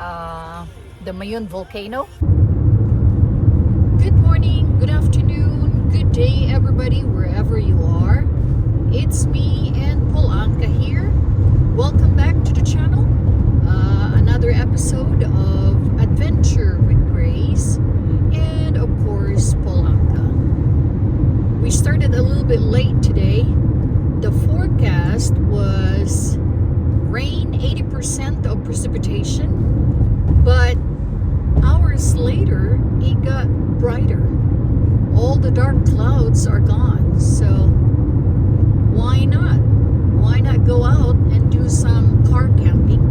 the Mayon volcano. Good morning, good afternoon, good day everybody, wherever you are. It's me and Polanka here. Welcome back to the channel. Another episode of Adventure with Grace and of course Polanka. We started a little bit late today. The forecast was rain, 80% of precipitation, but hours later it got brighter. All the dark clouds are gone, so why not? Why not go out and do some car camping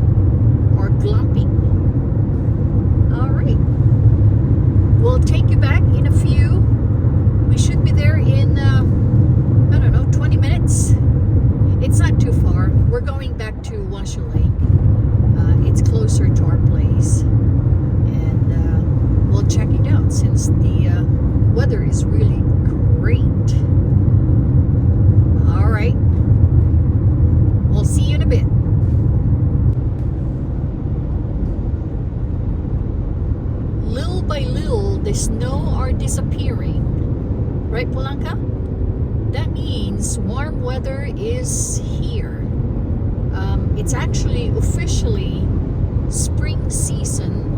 or glamping? All right, we'll take you back in a few. We should be there in I don't know, 20 minutes. It's not too far. We're going back to Washoe Lake. It's closer to our place, and we'll check it out since the weather is really great. All right, we'll see you in a bit. Little by little, the snow are disappearing. Right, Polanka? That means warm weather is here. It's actually officially spring season.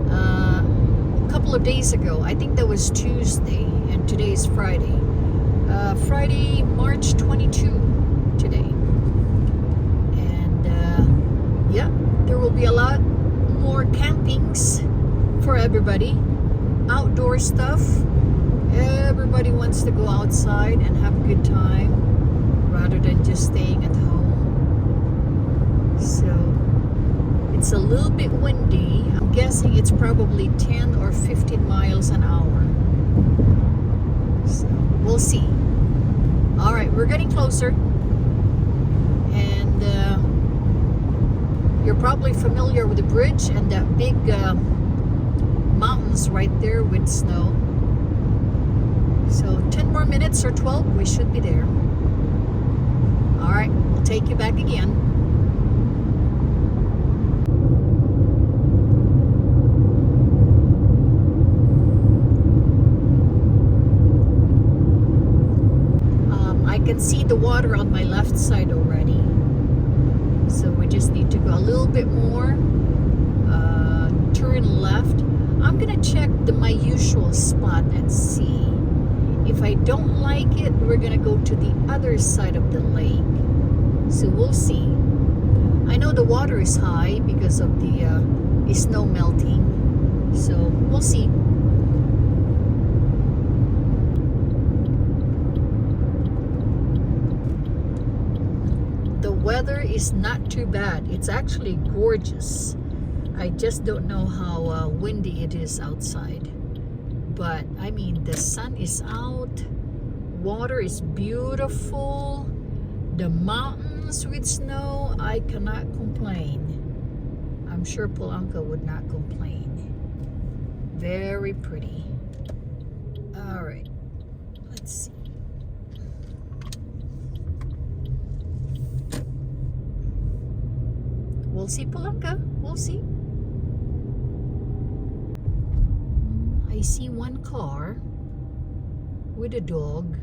A couple of days ago, I think that was Tuesday, and today is Friday. Friday, March 22 today. And yeah, there will be a lot more campings for everybody. Outdoor stuff. Everybody wants to go outside and have a good time rather than just staying at home. So it's a little bit windy. I'm guessing it's probably 10 or 15 miles an hour. So we'll see. All right, we're getting closer. And you're probably familiar with the bridge and that big mountains right there with snow. So 10 more minutes or 12, we should be there. All right, we'll take you back again. I can see the water on my left side already. So we just need to go a little bit more. Turn left. I'm gonna check my usual spot and see. If I don't like it, we're gonna go to the other side of the lake. So we'll see. I know the water is high because of the snow melting. So we'll see. The weather is not too bad. It's actually gorgeous. I just don't know how windy it is outside. But I mean, the sun is out, water is beautiful, the mountains with snow, I cannot complain. I'm sure Polanka would not complain. Very pretty. All right, let's see. We'll see, Polanka, we'll see. I see one car with a dog.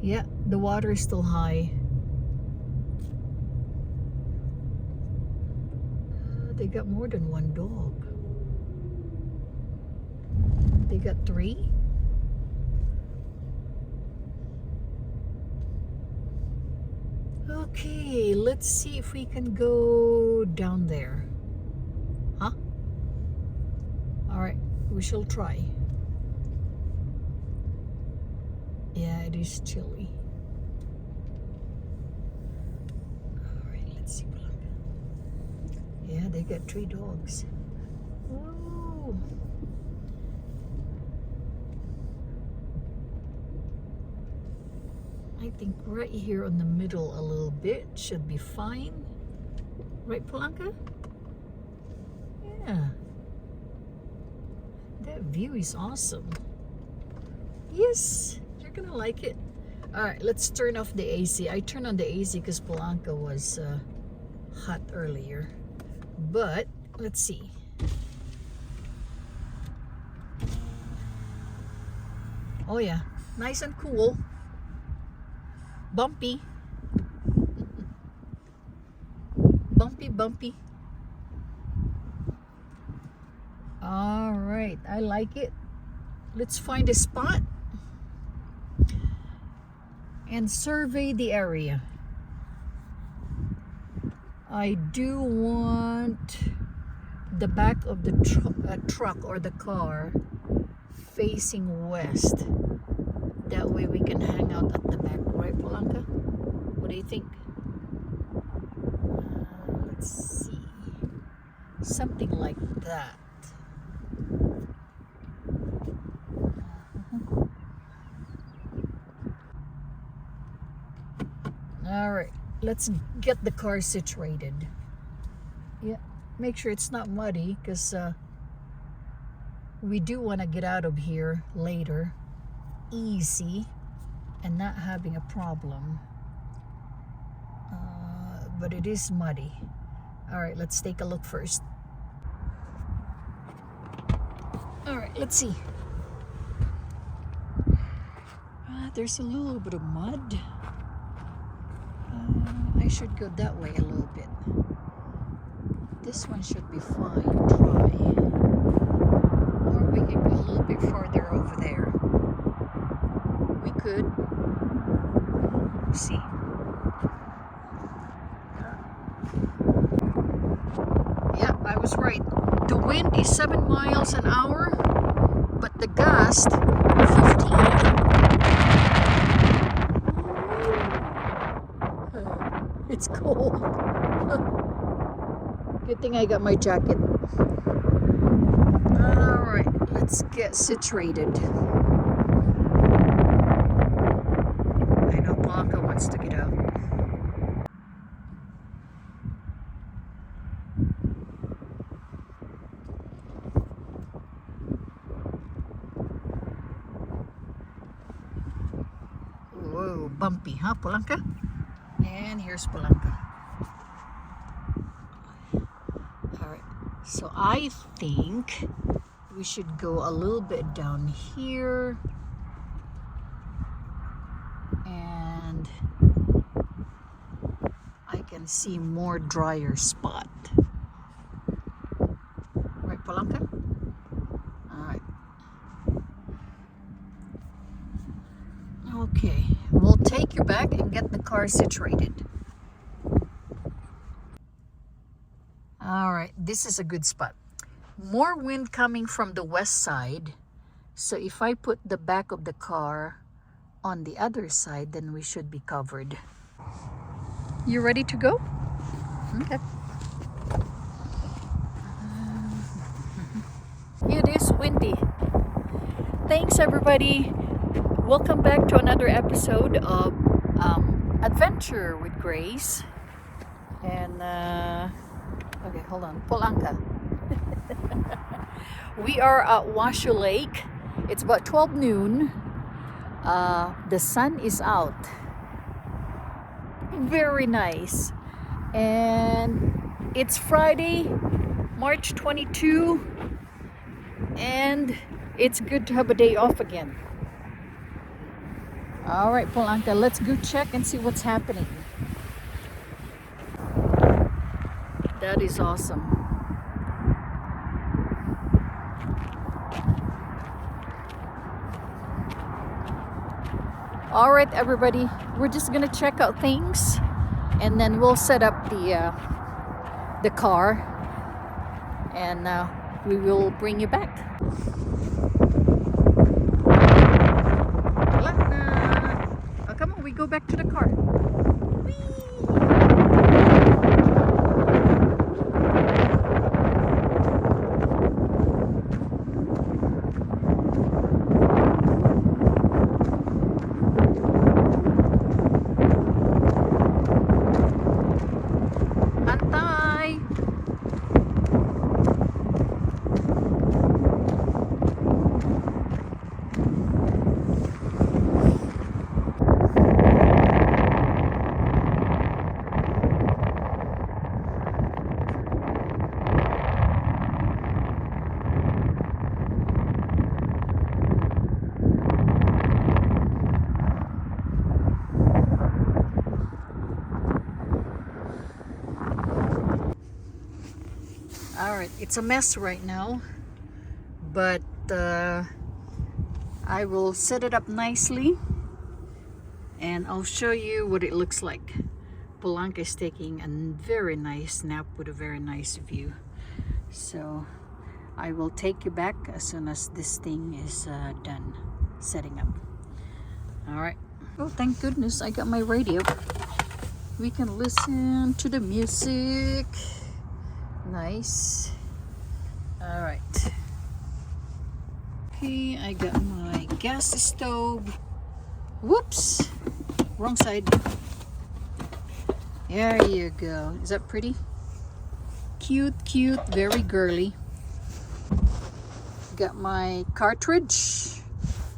Yeah, the water is still high. They got more than one dog. They got 3. Okay, let's see if we can go down there. Huh? Alright, we shall try. Yeah, it is chilly. Alright, let's see. Yeah, they got 3 dogs. Whoa. I think right here on the middle a little bit should be fine. Right, Polanka? Yeah. That view is awesome. Yes, you're gonna like it. Alright, let's turn off the AC. I turned on the AC because Polanca was hot earlier. But, let's see. Oh yeah, nice and cool. Bumpy. Bumpy, bumpy. Alright, I like it. Let's find a spot and survey the area. I do want the back of the truck or the car facing west. That way we can hang out at the back, right, Polanca? What do you think? Let's see. Something like that. All right, let's get the car situated. Yeah, make sure it's not muddy because we do want to get out of here later easy and not having a problem. But it is muddy. All right, let's take a look first. All right, let's see. There's a little bit of mud. I should go that way a little bit. This one should be fine, dry. Or we can go a little bit farther over there. We could. Let's see. Yeah, I was right. The wind is 7 miles an hour, but the gust 15. It's cold. Good thing I got my jacket. Alright, let's get situated. I know Blanca wants to get out. Whoa, bumpy, huh, Polanca? And here's Polanca. Alright, so I think we should go a little bit down here. And I can see more drier spot. Right, Polanca? Alright. Okay, we'll take you back and get the car situated. All right, this is a good spot. More wind coming from the west side. So if I put the back of the car on the other side, then we should be covered. You ready to go? Okay. It is windy. Thanks, everybody. Welcome back to another episode of Adventure with Grace. And okay, hold on, Polanca. We are at Washoe Lake. It's about 12 noon. The sun is out. Very nice. And it's Friday, March 22. And it's good to have a day off again. All right, Polanca, let's go check and see what's happening. That is awesome. All right, everybody, we're just gonna check out things, and then we'll set up the car, and we will bring you back. Come on, we go back to the car. Whee! Antay! It's a mess right now, but I will set it up nicely and I'll show you what it looks like. Polanka is taking a very nice nap with a very nice view. So I will take you back as soon as this thing is done setting up. All right. Oh, thank goodness I got my radio. We can listen to the music. Nice. All right. Okay, I got my gas stove. Whoops, wrong side. There you go. Is that pretty? Cute, cute, very girly. Got my cartridge.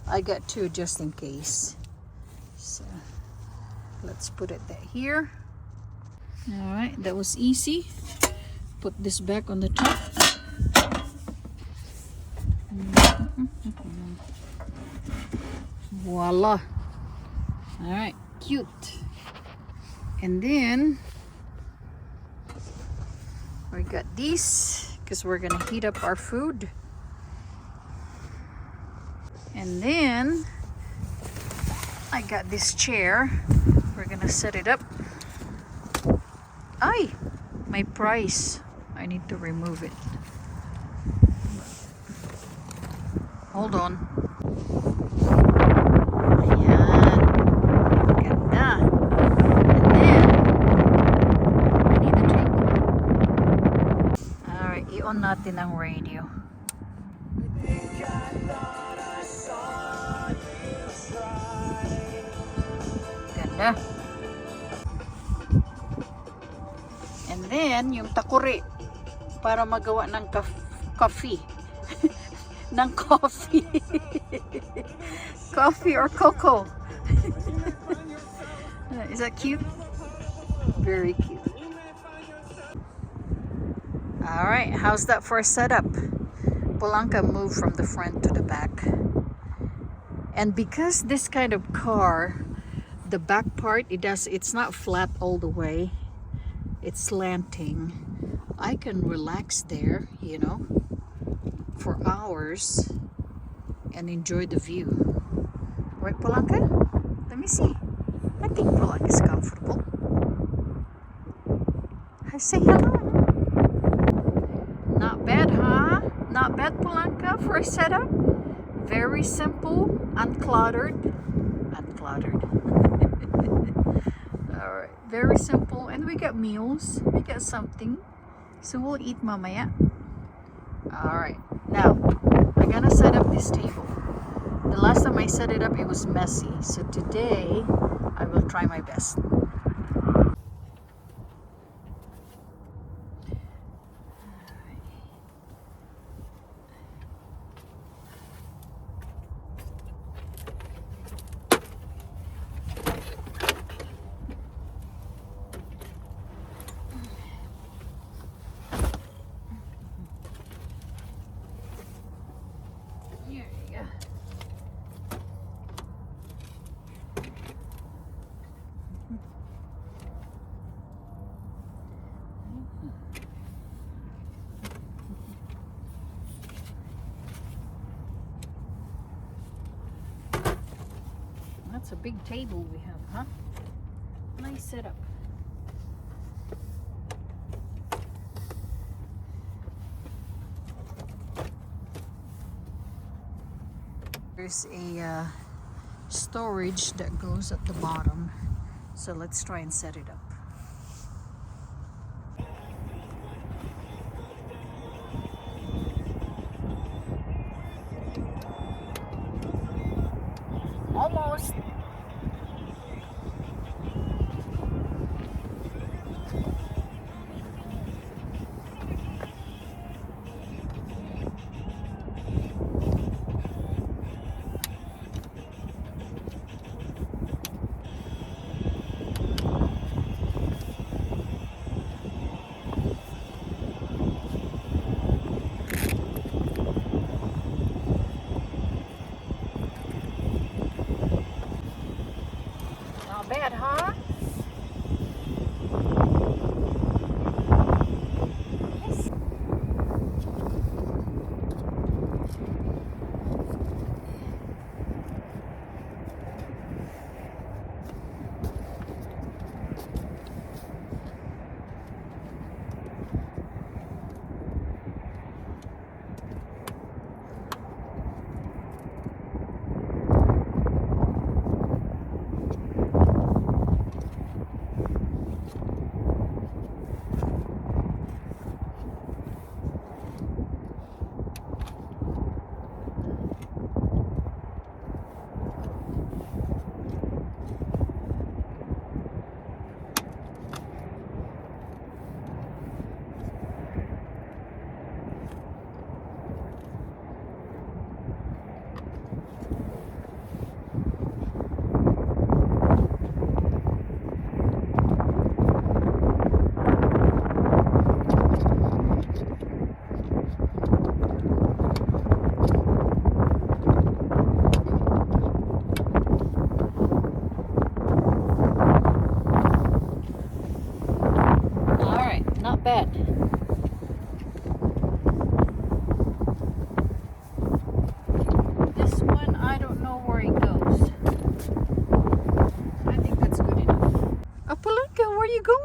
I got two just in case. So let's put it here. All right, that was easy. Put this back on the top. Voila. All right, cute. And then we got these because we're gonna heat up our food. And then I got this chair. We're gonna set it up. Ay, my price. I need to remove it. Hold on. Ayan. Ganda. And then, I need the table. Alright, i-on natin ang radio. Ganda. And then, yung takuri para magawa ng coffee. ng coffee. Coffee or cocoa. Is that cute? Very cute. Alright, how's that for a setup? Polanka moved from the front to the back. And because this kind of car, the back part, it's not flat all the way. It's slanting. I can relax there, you know, for hours and enjoy the view. Right, Polanka? Let me see. I think Polanka is comfortable. I say hello. Not bad, huh? Not bad, Polanka, for a setup. Very simple, uncluttered. Uncluttered. Alright, very simple. And we got meals. We got something. So we'll eat mamaya. Alright, now I'm gonna set up this table. The last time I set it up, it was messy. So today, I will try my best. Here you go. That's a big table we have, huh? Nice setup. There's a storage that goes at the bottom. So let's try and set it up. Almost.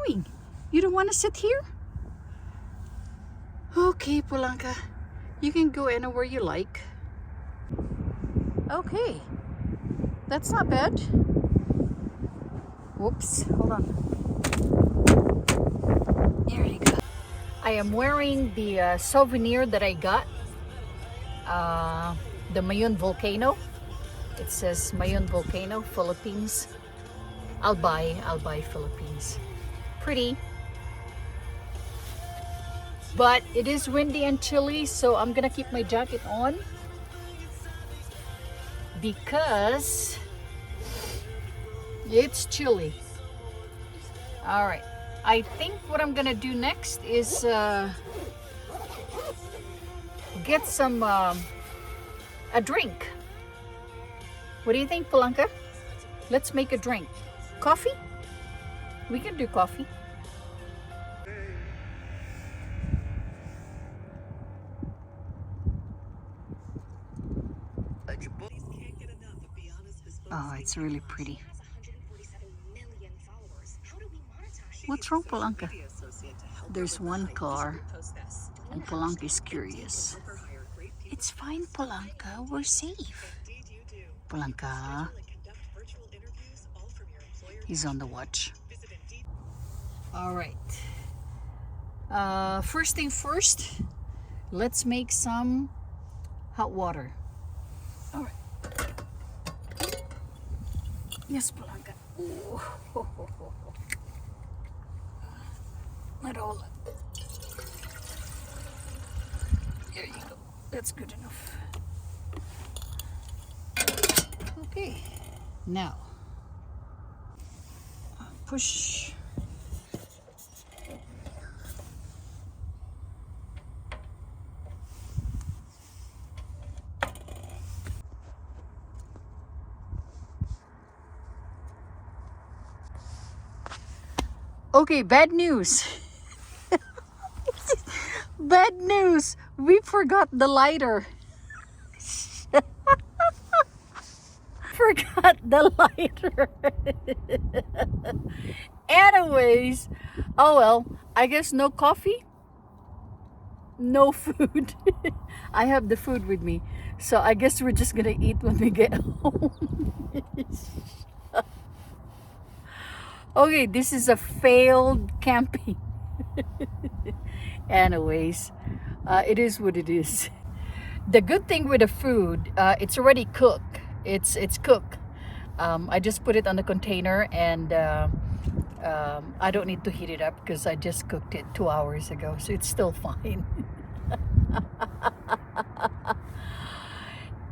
doing? You don't want to sit here? Okay, Polanka. You can go anywhere you like. Okay. That's not bad. Whoops. Hold on. There you go. I am wearing the souvenir that I got. The Mayon volcano. It says Mayon volcano, Philippines. I'll buy Philippines. Pretty. But it is windy and chilly, so I'm gonna keep my jacket on because it's chilly. All right. I think what I'm gonna do next is get some a drink. What do you think, Polanka? Let's make a drink. Coffee? We can do coffee. Oh, it's really pretty. What's wrong, Polanka? There's one car, and Polanka is curious. It's fine, Polanka. We're safe. Polanka. He's on the watch. All right. First thing first, let's make some hot water. All right. Yes, Polanka. Ooh. Not all. There you go. That's good enough. Okay. Now, push. Okay, bad news. Bad news. We forgot the lighter. Forgot the lighter. Anyways, oh well, I guess no coffee, no food. I have the food with me, so I guess we're just gonna eat when we get home. Okay, this is a failed camping. Anyways, it is what it is. The good thing with the food, it's already cooked. It's cooked. I just put it on the container, and I don't need to heat it up because I just cooked it 2 hours ago, so it's still fine.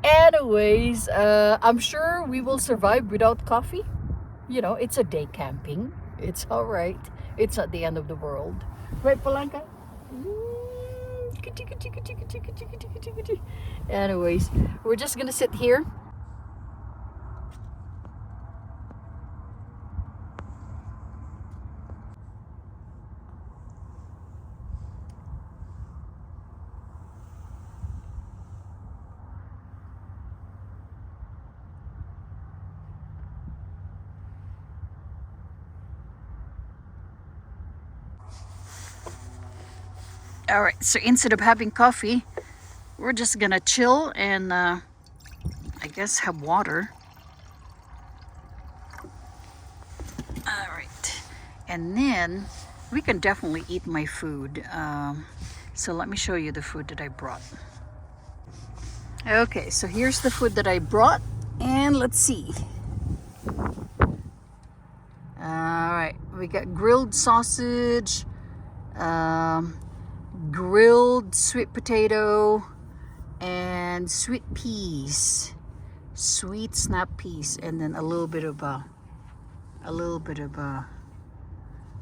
Anyways, I'm sure we will survive without coffee. You know, it's a day camping. It's all right. It's not the end of the world. Right, Polanka? Anyways, we're just gonna sit here. All right, so instead of having coffee, we're just gonna chill and I guess have water. All right, and then we can definitely eat my food. So let me show you the food that I brought. Okay, so here's the food that I brought, and let's see. All right, we got grilled sausage, grilled sweet potato, and sweet peas, sweet snap peas, and then a little bit of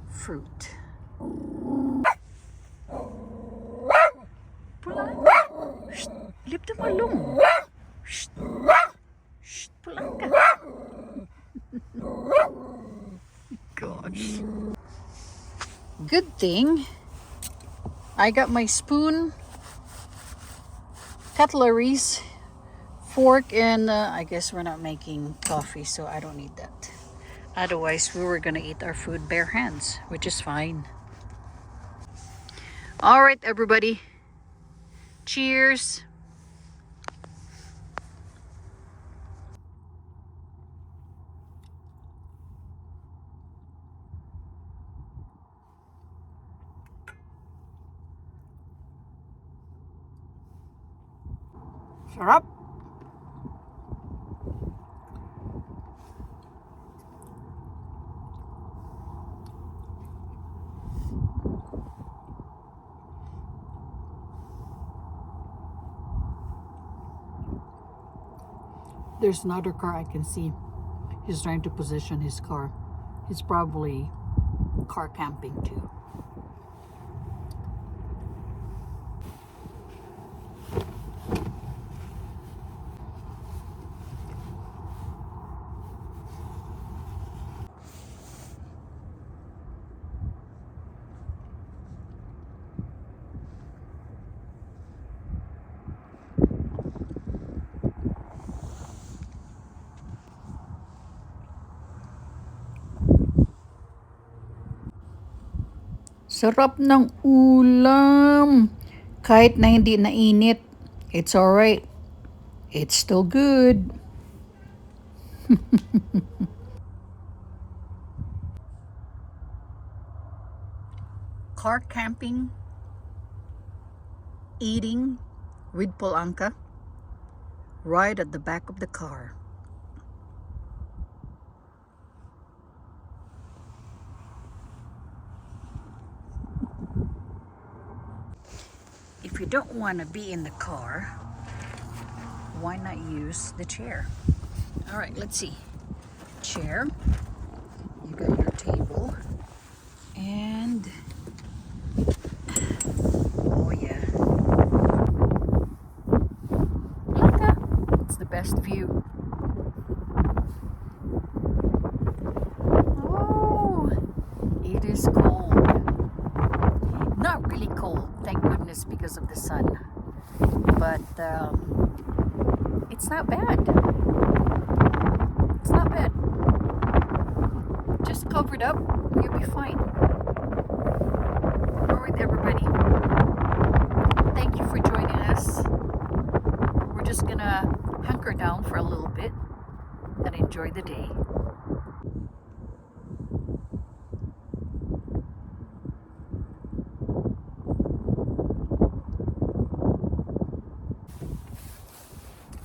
fruit. Polanka, shh, leave them alone. Shh, shh, Polanka. Gosh. Good thing I got my spoon, cutleries, fork, and I guess we're not making coffee, so I don't need that. Otherwise, we were gonna eat our food bare hands, which is fine. All right, everybody. Cheers. Sarap. There's another car I can see. He's trying to position his car. He's probably car camping too. Sarap ng ulam. Kahit na hindi nainit, it's alright. It's still good. Car camping, eating with Polanka, right at the back of the car. If you don't want to be in the car, why not use the chair? All right, let's see. Chair, you got your table, and oh yeah, it's the best view. Oh, it is cold. Not really cold, thank goodness, because of the sun, but it's not bad. It's not bad. Just covered up, you'll be fine. Alright, everybody. Thank you for joining us. We're just gonna hunker down for a little bit and enjoy the day.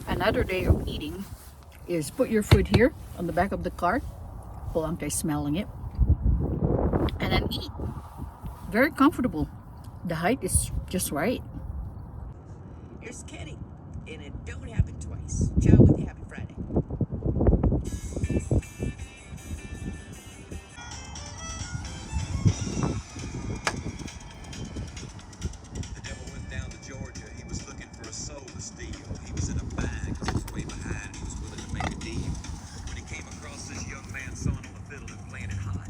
Another day of eating is put your food here on the back of the car. Polanka is smelling it. And then eat. Very comfortable. The height is just right. Here's Kenny, and it don't happen twice. Ciao with you. Happy Friday. The devil went down to Georgia. He was looking for a soul to steal. He was in a bind 'cause he was way behind. He was willing to make a deal. When he came across this young man sawing on the fiddle and playing it hot.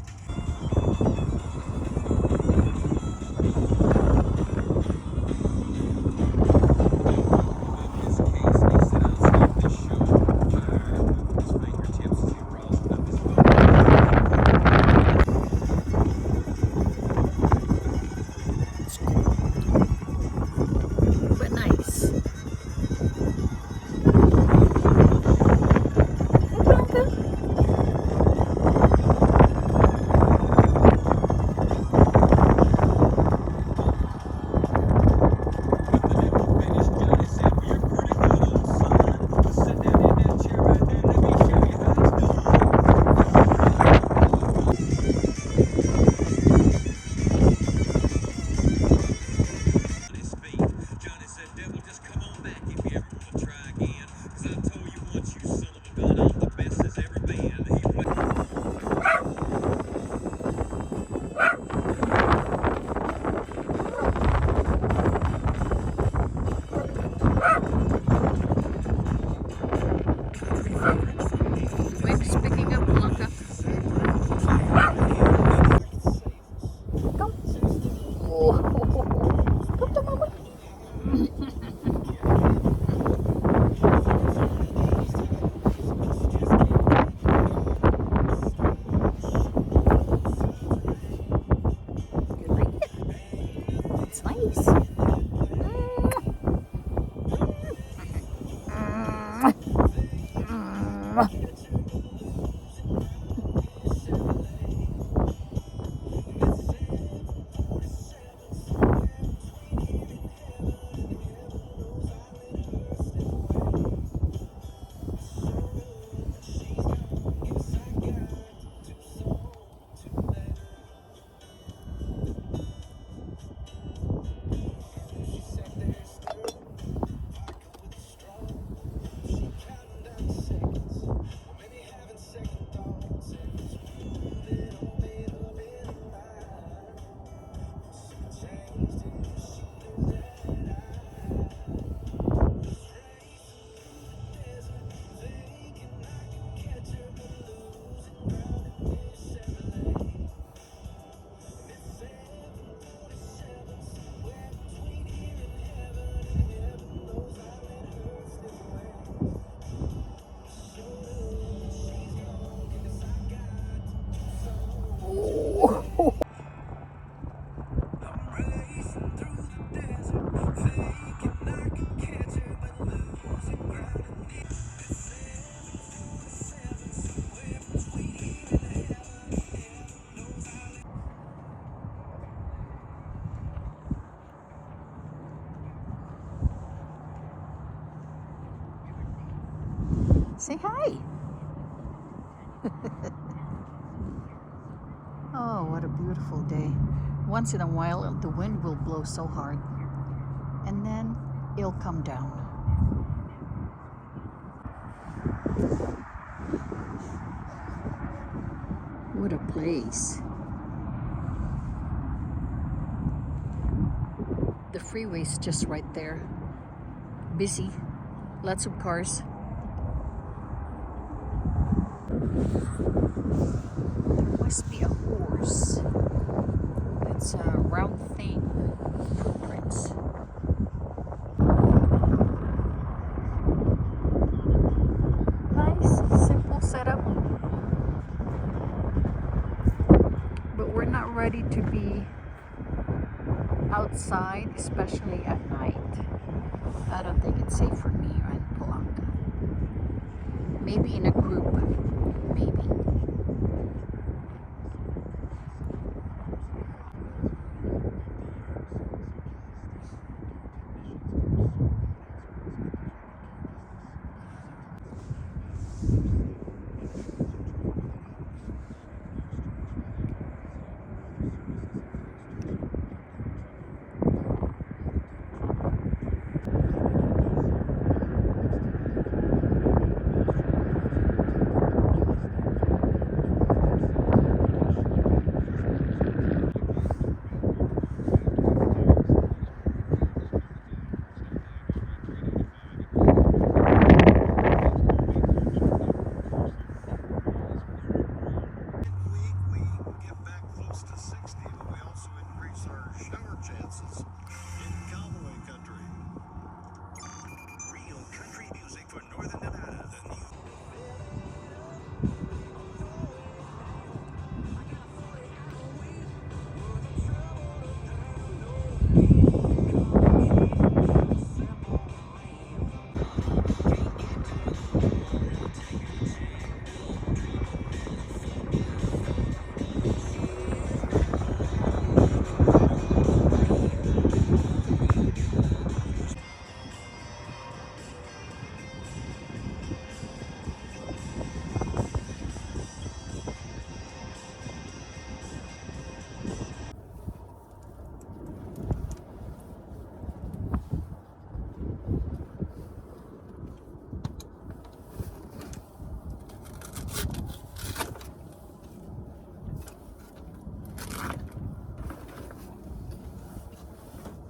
In his case, he set out to stop this show. Fired up his fingertips as he rolled Say hi. Oh, what a beautiful day. Once in a while, the wind will blow so hard, and then it'll come down. What a place. The freeway's just right there. Busy. Lots of cars. There must be a horse. It's a round thing. Footprints. Nice, simple setup. But we're not ready to be outside, especially at night. I don't think it's safe for me and Polanka. Maybe in a group. Maybe.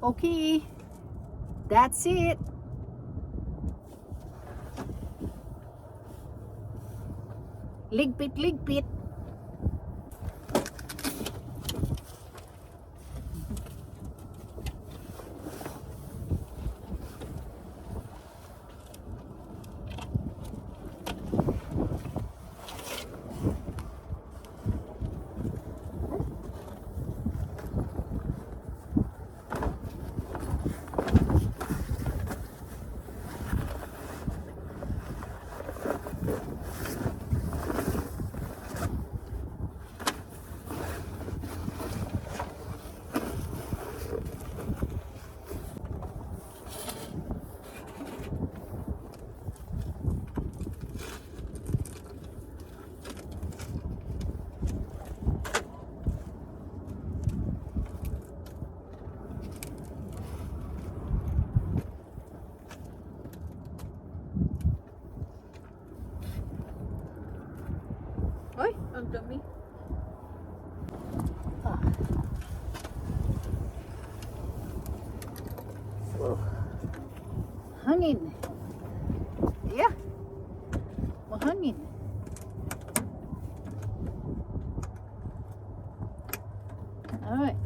Okay, that's it. Ligpit, ligpit. hangin. Alright.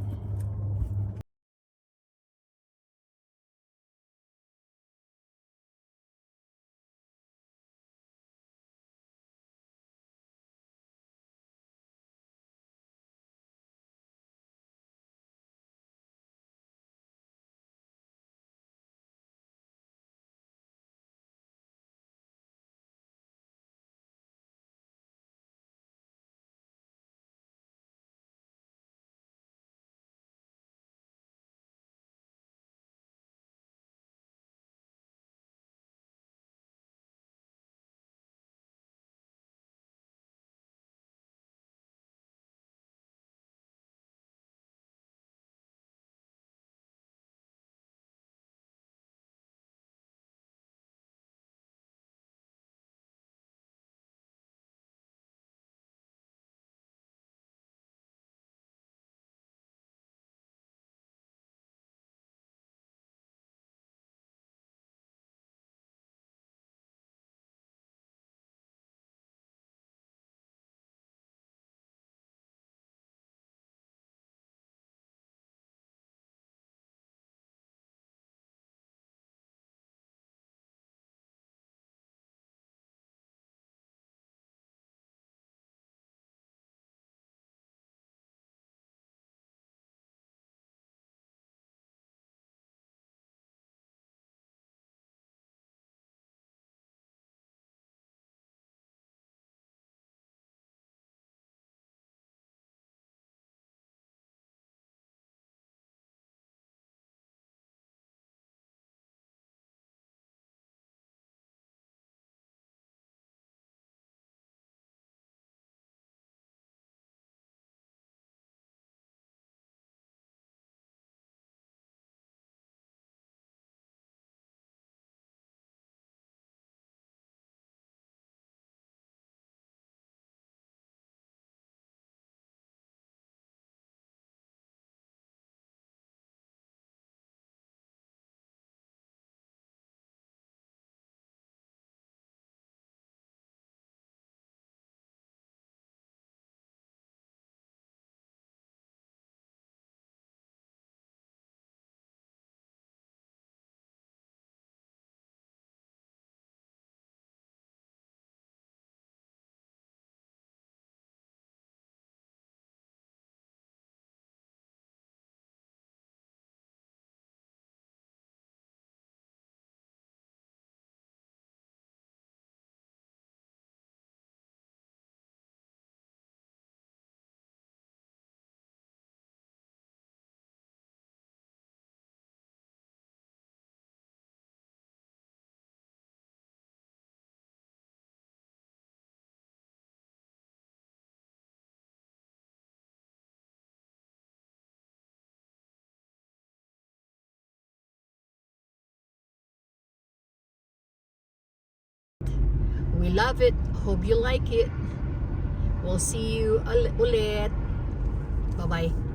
We love it. Hope you like it. We'll see you ulit. Bye-bye.